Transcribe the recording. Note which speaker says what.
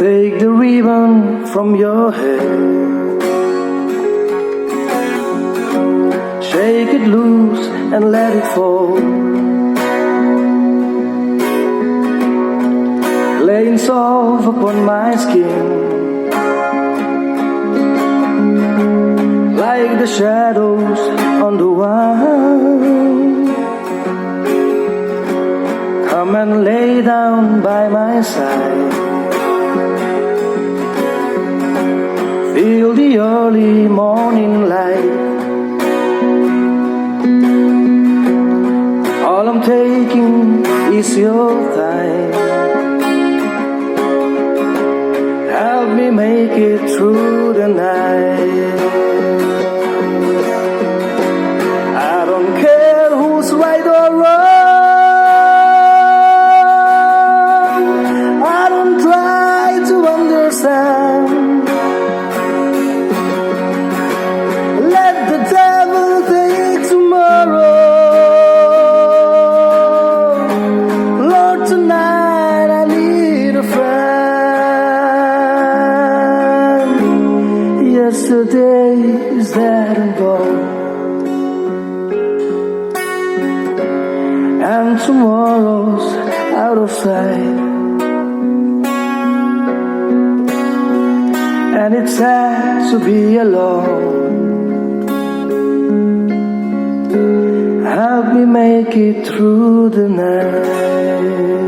Speaker 1: Take the ribbon from your hair, shake it loose and let it fall, laying soft upon my skin, like the shadows on the wall. Come and lay down by my side, feel the early morning light. All I'm taking is your time. Help me make it through the night. I don't care who's right or wrong. I don't try to understand. Let the devil take tomorrow. Lord, tonight I need a friend. Yesterday is dead and gone, and tomorrow's out of sight. And it's sad to be alone. Help me make it through the night.